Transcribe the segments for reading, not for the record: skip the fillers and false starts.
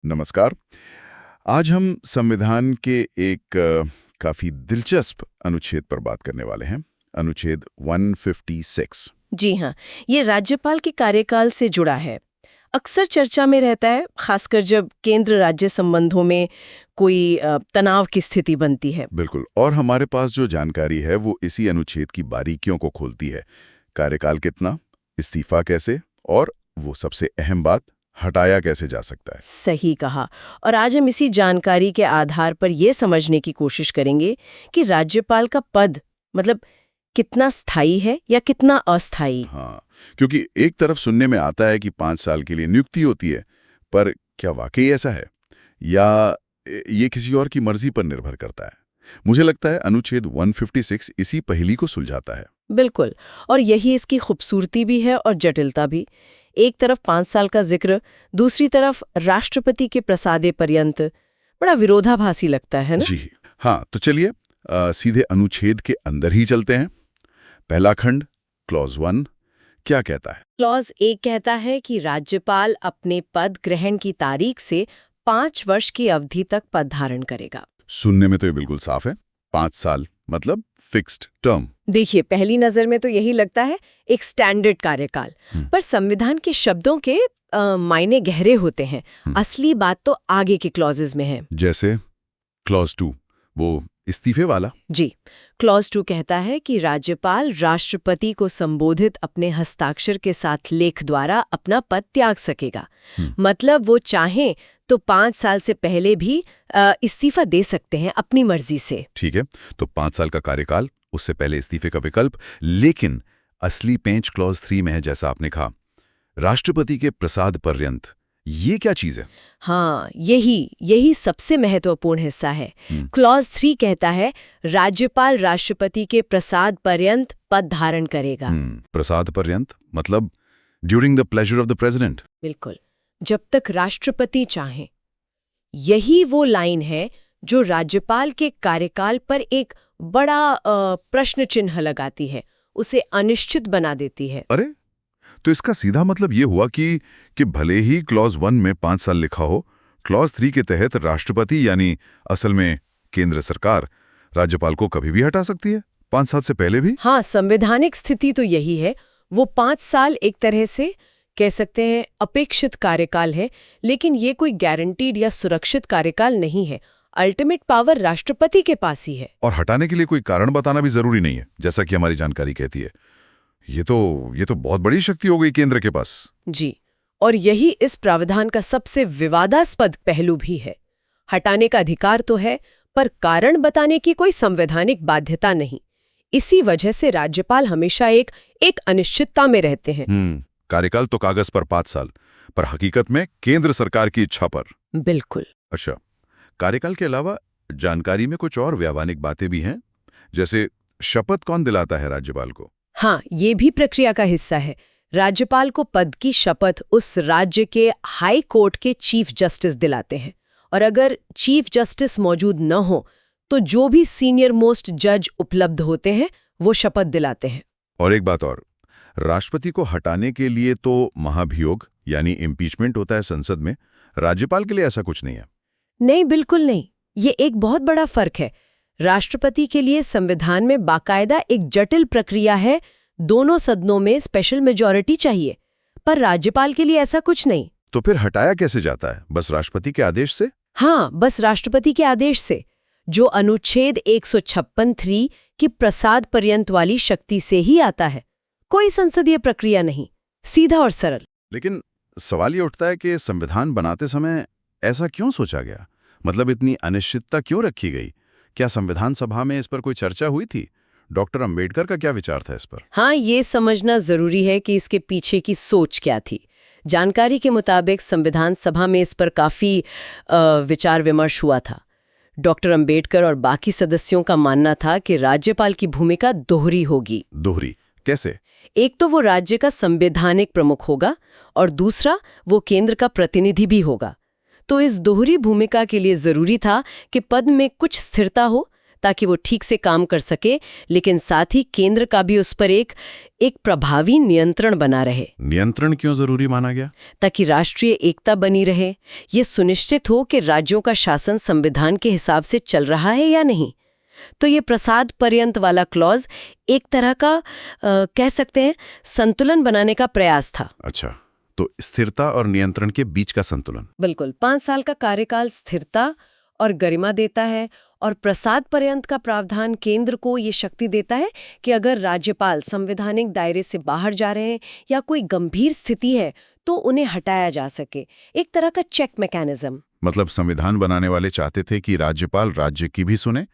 नमस्कार। आज हम संविधान के एक काफी दिलचस्प अनुच्छेद पर बात करने वाले हैं। अनुच्छेद 156। जी हाँ, ये राज्यपाल के कार्यकाल से जुड़ा है। अक्सर चर्चा में रहता है, खासकर जब केंद्र राज्य संबंधों में कोई तनाव की स्थिति बनती है। बिल्कुल, और हमारे पास जो जानकारी है वो इसी अनुच्छेद की बारीकियों को खोलती है। कार्यकाल कितना, इस्तीफा कैसे, और वो सबसे अहम बात, हटाया कैसे जा सकता है। सही कहा। और आज हम इसी जानकारी के आधार पर ये समझने की कोशिश करेंगे कि राज्यपाल का पद मतलब कितना स्थायी है या कितना अस्थायी। हाँ, क्योंकि एक तरफ सुनने में आता है कि 5 साल के लिए नियुक्ति होती है, पर क्या वाकई ऐसा है या ये किसी और की मर्जी पर निर्भर करता है। मुझे लगता है अनुच्छेद 156 इसी पहेली को सुलझाता है। बिल्कुल, और यही इसकी खूबसूरती भी है और जटिलता भी। एक तरफ 5 साल का जिक्र, दूसरी तरफ राष्ट्रपति के प्रसादे पर्यंत। बड़ा विरोधाभासी लगता है ना? जी हाँ, तो चलिए सीधे अनुच्छेद के अंदर ही चलते हैं। पहला खंड, क्लॉज 1 क्या कहता है? क्लॉज 1 कहता है कि राज्यपाल अपने पद ग्रहण की तारीख से 5 वर्ष की अवधि तक पद धारण करेगा। सुनने में तो ये बिल्कुल साफ है। 5 साल मतलब फिक्स्ड टर्म। देखिए, पहली नजर में तो यही लगता है एक स्टैंडर्ड कार्यकाल, पर संविधान के शब्दों के मायने गहरे होते हैं। असली बात तो आगे के क्लॉजेस में है। जैसे क्लॉज 2, वो इस्तीफे वाला। जी, क्लॉज 2 कहता है कि राज्यपाल राष्ट्रपति को संबोधित अपने हस्ताक्षर के साथ लेख द्वारा अपना पद त्याग सकेगा। मतलब वो चाहें तो 5 साल से पहले भी इस्तीफा दे सकते हैं अपनी मर्जी से। ठीक है, तो 5 साल का कार्यकाल, उससे पहले इस्तीफे का विकल्प। लेकिन असली पेंच क्लॉज 3 में है, जैसा आपने कहा, राष्ट्रपति के प्रसाद पर्यंत। ये क्या चीज है? हाँ, यही सबसे महत्वपूर्ण हिस्सा है। क्लॉज 3 कहता है राज्यपाल राष्ट्रपति के प्रसाद पर्यंत पद धारण करेगा। प्रसाद पर्यंत मतलब during the pleasure of the president. बिल्कुल, जब तक राष्ट्रपति चाहें। यही वो लाइन है जो राज्यपाल के कार्यकाल पर एक बड़ा प्रश्न चिन्ह लगाती है, उसे अनिश्चित बना देती है। अरे, तो इसका सीधा मतलब ये हुआ कि भले ही क्लॉज 1 में 5 साल लिखा हो, क्लॉज 3 के तहत राष्ट्रपति यानी असल में केंद्र सरकार राज्यपाल को कभी भी हटा सकती है, 5 साल से पहले भी। हाँ, संवैधानिक स्थिति तो यही है। वो 5 साल एक तरह से कह सकते हैं अपेक्षित कार्यकाल है, लेकिन ये कोई गारंटीड या सुरक्षित कार्यकाल नहीं है। अल्टीमेट पावर राष्ट्रपति के पास ही है। और हटाने के लिए कोई कारण बताना भी जरूरी नहीं है, जैसा कि हमारी जानकारी कहती है। ये तो बहुत बड़ी शक्ति हो गई केंद्र के पास। जी, और यही इस प्रावधान का सबसे विवादास्पद पहलू भी है। हटाने का अधिकार तो है, पर कारण बताने की कोई संवैधानिक बाध्यता नहीं। इसी वजह से राज्यपाल हमेशा एक अनिश्चितता में रहते हैं। कार्यकाल तो कागज पर 5 साल, पर हकीकत में केंद्र सरकार की इच्छा पर। बिल्कुल। अच्छा, कार्यकाल के अलावा जानकारी में कुछ और व्यावहारिक बातें भी हैं, जैसे शपथ कौन दिलाता है राज्यपाल को? हाँ, ये भी प्रक्रिया का हिस्सा है। राज्यपाल को पद की शपथ उस राज्य के हाई कोर्ट के चीफ जस्टिस दिलाते हैं, और अगर चीफ जस्टिस मौजूद न हो तो जो भी सीनियर मोस्ट जज उपलब्ध होते हैं वो शपथ दिलाते हैं। और एक बात और, राष्ट्रपति को हटाने के लिए तो महाभियोग यानी इम्पीचमेंट होता है संसद में। राज्यपाल के लिए ऐसा कुछ नहीं है। नहीं, बिल्कुल नहीं। ये एक बहुत बड़ा फर्क है। राष्ट्रपति के लिए संविधान में बाकायदा एक जटिल प्रक्रिया है, दोनों सदनों में स्पेशल मेजॉरिटी चाहिए, पर राज्यपाल के लिए ऐसा कुछ नहीं। तो फिर हटाया कैसे जाता है? बस राष्ट्रपति के आदेश से? हाँ, बस राष्ट्रपति के आदेश से, जो अनुच्छेद 156(3) की प्रसाद पर्यंत वाली शक्ति से ही आता है। कोई संसदीय प्रक्रिया नहीं, सीधा और सरल। लेकिन सवाल ये उठता है कि संविधान बनाते समय ऐसा क्यों सोचा गया? मतलब इतनी अनिश्चितता क्यों रखी गई? क्या संविधान सभा में इस पर कोई चर्चा हुई थी? डॉक्टर अंबेडकर का क्या विचार था इस पर? हाँ, ये समझना जरूरी है कि इसके पीछे की सोच क्या थी। जानकारी के मुताबिक संविधान सभा में इस पर काफी विचार विमर्श हुआ था। डॉक्टर अंबेडकर और बाकी सदस्यों का मानना था कि राज्यपाल की भूमिका दोहरी होगी। दोहरी कैसे? एक तो वो राज्य का संवैधानिक प्रमुख होगा, और दूसरा वो केंद्र का प्रतिनिधि भी होगा। तो इस दोहरी भूमिका के लिए जरूरी था कि पद में कुछ स्थिरता हो, ताकि वो ठीक से काम कर सके, लेकिन साथ ही केंद्र का भी उस पर एक प्रभावी नियंत्रण बना रहे। नियंत्रण क्यों जरूरी माना गया? ताकि राष्ट्रीय एकता बनी रहे, ये सुनिश्चित हो कि राज्यों का शासन संविधान के हिसाब से चल रहा है या नहीं। तो ये प्रसाद पर्यंत वाला क्लॉज एक तरह का कह सकते हैं संतुलन बनाने का प्रयास था। अच्छा, तो स्थिरता और नियंत्रण के बीच का संतुलन। बिल्कुल, 5 साल का कार्यकाल स्थिरता और गरिमा देता है, और प्रसाद पर्यंत का प्रावधान केंद्र को ये शक्ति देता है कि अगर राज्यपाल संवैधानिक दायरे से बाहर जा रहे हैं या कोई गंभीर स्थिति है तो उन्हें हटाया जा सके। एक तरह का चेक मैकेनिज्म। मतलब संविधान बनाने वाले चाहते थे कि राज्यपाल राज्य की भी सुने,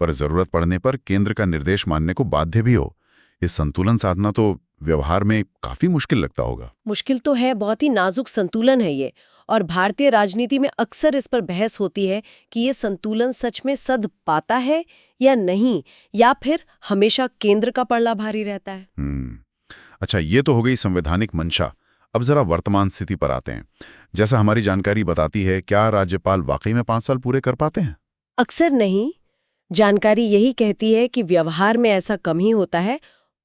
पर जरूरत पड़ने पर केंद्र का निर्देश मानने को बाध्य भी हो। ये संतुलन साधना तो व्यवहार में काफी मुश्किल लगता होगा। मुश्किल तो है, बहुत ही नाजुक संतुलन है ये, और भारतीय राजनीति में अक्सर इस पर बहस होती है कि ये संतुलन सच में सध पाता है या नहीं, या फिर हमेशा केंद्र का पल्ला भारी रहता है। अच्छा, ये तो हो गई संवैधानिक मंशा। अब जरा वर्तमान स्थिति पर आते हैं। जैसा हमारी जानकारी बताती है, क्या राज्यपाल वाकई में 5 साल पूरे कर पाते हैं? अक्सर नहीं। जानकारी यही कहती है कि व्यवहार में ऐसा कम ही होता है।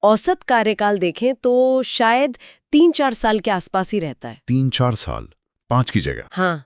औसत कार्यकाल देखें तो शायद 3-4 साल के आसपास ही रहता है। 3-4 साल, 5 की जगह। हाँ,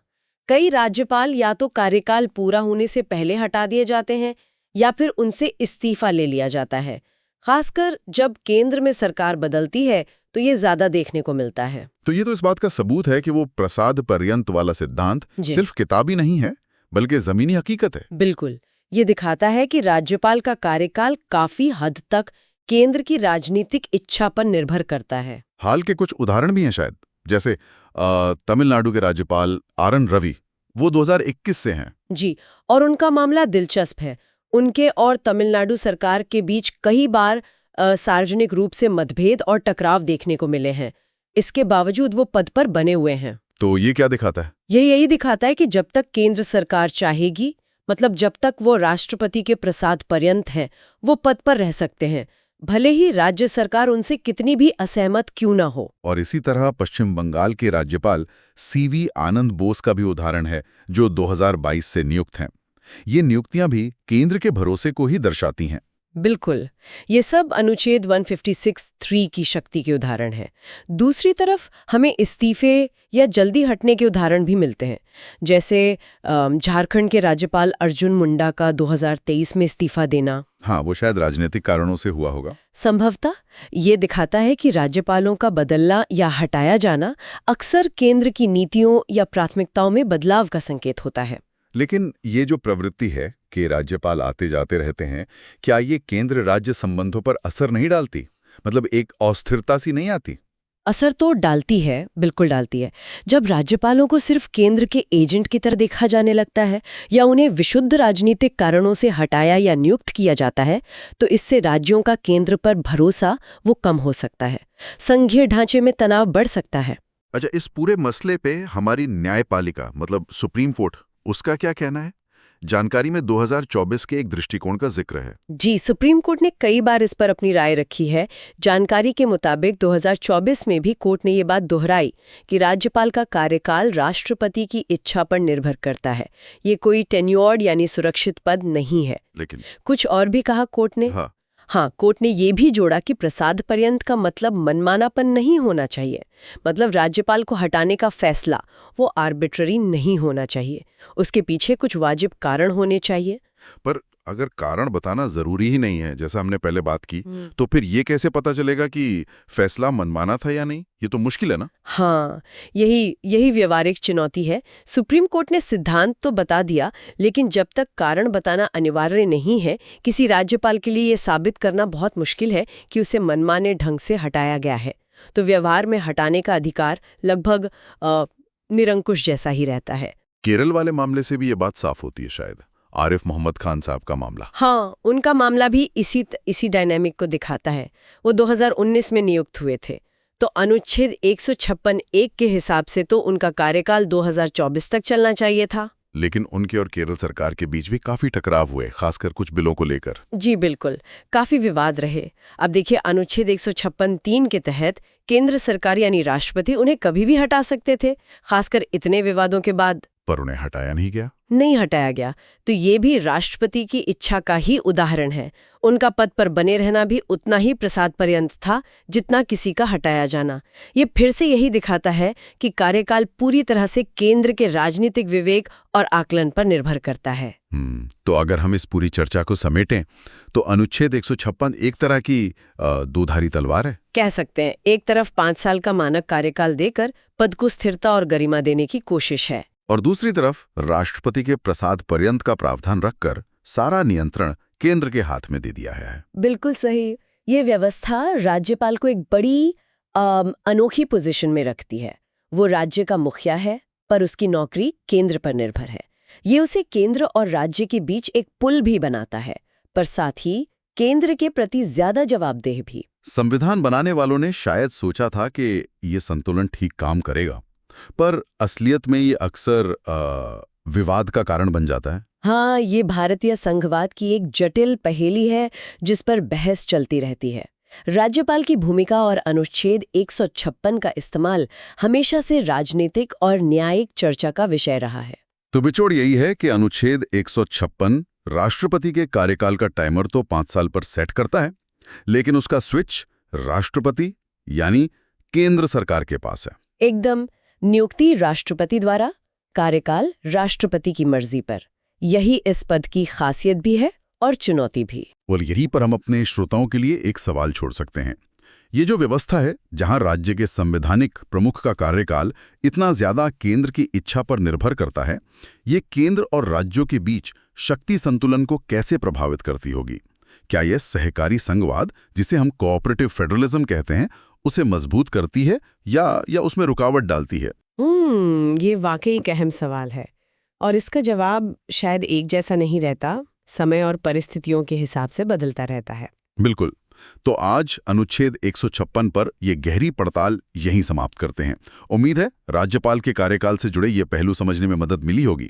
कई राज्यपाल या तो कार्यकाल पूरा होने से पहले हटा दिए जाते हैं या फिर उनसे इस्तीफा ले लिया जाता है। खासकर जब केंद्र में सरकार बदलती है तो ये ज्यादा देखने को मिलता है। तो ये तो इस बात का सबूत है कि वो प्रसाद पर्यंत वाला सिद्धांत सिर्फ किताबी नहीं है, बल्कि जमीनी हकीकत है। बिल्कुल, ये दिखाता है कि राज्यपाल का कार्यकाल काफी हद तक केंद्र की राजनीतिक इच्छा पर निर्भर करता है। हाल के कुछ उदाहरण भी हैं शायद, जैसे तमिलनाडु के राज्यपाल आर.एन. रवि, वो 2021 से हैं। जी, और उनका मामला दिलचस्प है। उनके और तमिलनाडु सरकार के बीच कई बार सार्वजनिक रूप से मतभेद और टकराव देखने को मिले हैं। इसके बावजूद वो पद पर बने हुए हैं। तो ये क्या दिखाता है? यही दिखाता है कि जब तक केंद्र सरकार चाहेगी, मतलब जब तक वो राष्ट्रपति के प्रसाद पर्यंत हैं, वो पद पर रह सकते हैं, भले ही राज्य सरकार उनसे कितनी भी असहमत क्यों ना हो। और इसी तरह पश्चिम बंगाल के राज्यपाल सीवी आनंद बोस का भी उदाहरण है, जो 2022 से नियुक्त हैं। ये नियुक्तियां भी केंद्र के भरोसे को ही दर्शाती हैं। बिल्कुल, ये सब अनुच्छेद 156(3) की शक्ति के उदाहरण हैं। दूसरी तरफ हमें इस्तीफे या जल्दी हटने के उदाहरण भी मिलते हैं, जैसे झारखंड के राज्यपाल अर्जुन मुंडा का 2023 में इस्तीफा देना। हाँ, वो शायद राजनीतिक कारणों से हुआ होगा। संभवतः ये दिखाता है कि राज्यपालों का बदलना या हटाया जाना अक्सर केंद्र की नीतियों या प्राथमिकताओं में बदलाव का संकेत होता है। लेकिन ये जो प्रवृत्ति है कि राज्यपाल आते जाते रहते हैं, क्या ये केंद्र राज्य संबंधों पर असर नहीं डालती? मतलब एक अस्थिरता सी नहीं आती? असर तो डालती है, बिल्कुल डालती है। जब राज्यपालों को सिर्फ केंद्र के एजेंट की तरह देखा जाने लगता है या उन्हें विशुद्ध राजनीतिक कारणों से हटाया या नियुक्त किया जाता है, तो इससे राज्यों का केंद्र पर भरोसा वो कम हो सकता है। संघीय ढांचे में तनाव बढ़ सकता है। अच्छा, इस पूरे मसले पे हमारी न्यायपालिका मतलब सुप्रीम कोर्ट, उसका क्या कहना है? जानकारी में 2024 के एक दृष्टिकोण का जिक्र है। जी, सुप्रीम कोर्ट ने कई बार इस पर अपनी राय रखी है। जानकारी के मुताबिक 2024 में भी कोर्ट ने ये बात दोहराई कि राज्यपाल का कार्यकाल राष्ट्रपति की इच्छा पर निर्भर करता है। ये कोई टेन्योर्ड यानी सुरक्षित पद नहीं है। लेकिन कुछ और भी कहा कोर्ट ने। हाँ, कोर्ट ने ये भी जोड़ा कि प्रसाद पर्यंत का मतलब मनमानापन नहीं होना चाहिए। मतलब राज्यपाल को हटाने का फैसला वो आर्बिट्ररी नहीं होना चाहिए, उसके पीछे कुछ वाजिब कारण होने चाहिए। पर अगर कारण बताना जरूरी ही नहीं है, जैसा हमने पहले बात की, तो फिर ये कैसे पता चलेगा कि फैसला मनमाना था या नहीं? ये तो मुश्किल है ना। हाँ, यही व्यवहारिक चुनौती है। सुप्रीम कोर्ट ने सिद्धांत तो बता दिया, लेकिन जब तक कारण बताना अनिवार्य नहीं है, किसी राज्यपाल के लिए ये साबित करना बहुत मुश्किल है कि उसे मनमाने ढंग से हटाया गया है। तो व्यवहार में हटाने का अधिकार लगभग निरंकुश जैसा ही रहता है। केरल वाले मामले से भी ये बात साफ होती है शायद। आरिफ मोहम्मद खान साहब का मामला। हाँ, उनका मामला भी इसी डायनामिक को दिखाता है। वो 2019 में नियुक्त हुए थे, तो अनुच्छेद 156(1) के हिसाब से तो उनका कार्यकाल 2024 तक चलना चाहिए था। लेकिन उनके और केरल सरकार के बीच भी काफी टकराव हुए, खासकर कुछ बिलों को लेकर। जी बिल्कुल, काफी विवाद रहे। अब देखिए, अनुच्छेद 156(3) के तहत केंद्र सरकार यानी राष्ट्रपति उन्हें कभी भी हटा सकते थे, खासकर इतने विवादों के बाद। पर उन्हें हटाया नहीं गया। नहीं हटाया गया। तो ये भी राष्ट्रपति की इच्छा का ही उदाहरण है। उनका पद पर बने रहना भी उतना ही प्रसाद पर्यंत था जितना किसी का हटाया जाना। ये फिर से यही दिखाता है कि कार्यकाल पूरी तरह से केंद्र के राजनीतिक विवेक और आकलन पर निर्भर करता है। तो अगर हम इस पूरी चर्चा को समेटें तो अनुच्छेद 156 एक तरह की दोधारी तलवार है। कह सकते हैं, एक तरफ 5 साल का मानक कार्यकाल देकर पद को स्थिरता और गरिमा देने की कोशिश है, और दूसरी तरफ राष्ट्रपति के प्रसाद पर्यंत का प्रावधान रखकर सारा नियंत्रण केंद्र के हाथ में दे दिया है। बिल्कुल सही। ये व्यवस्था राज्यपाल को एक बड़ी अनोखी पोजीशन में रखती है। वो राज्य का मुखिया है, पर उसकी नौकरी केंद्र पर निर्भर है। ये उसे केंद्र और राज्य के बीच एक पुल भी बनाता है, पर साथ ही केंद्र के प्रति ज्यादा जवाबदेह भी। संविधान बनाने वालों ने शायद सोचा था कि ये संतुलन ठीक काम करेगा, पर असलियत में ये अक्सर विवाद का कारण बन जाता है। हाँ, ये भारतीय संघवाद की एक जटिल पहेली है जिस पर बहस चलती रहती है। राज्यपाल की भूमिका और अनुच्छेद 156 का इस्तेमाल हमेशा से राजनीतिक और न्यायिक चर्चा का विषय रहा है। तो बिचौड़ यही है कि अनुच्छेद 156 राष्ट्रपति के कार्यकाल का टाइमर तो 5 साल पर सेट करता है, लेकिन उसका स्विच राष्ट्रपति यानी केंद्र सरकार के पास है। एकदम, नियुक्ति राष्ट्रपति द्वारा, कार्यकाल राष्ट्रपति की मर्जी पर। यही इस पद की खासियत भी है और चुनौती भी। और यहीं पर हम अपने श्रोताओं के लिए एक सवाल छोड़ सकते हैं। ये जो व्यवस्था है जहां राज्य के संवैधानिक प्रमुख का कार्यकाल इतना ज्यादा केंद्र की इच्छा पर निर्भर करता है, ये केंद्र और राज्यों के बीच शक्ति संतुलन को कैसे प्रभावित करती होगी? क्या यह सहकारी संघवाद, जिसे हम कोऑपरेटिव फेडरलिज्म कहते हैं, उसे मजबूत करती है या उसमें रुकावट डालती है? ये वाकई एक अहम सवाल है और इसका जवाब शायद एक जैसा नहीं रहता, समय और परिस्थितियों के हिसाब से बदलता रहता है। बिल्कुल। तो आज अनुच्छेद 156 पर यह गहरी पड़ताल यहीं समाप्त करते हैं। उम्मीद है राज्यपाल के कार्यकाल से जुड़े ये पहलू समझने में मदद मिली होगी।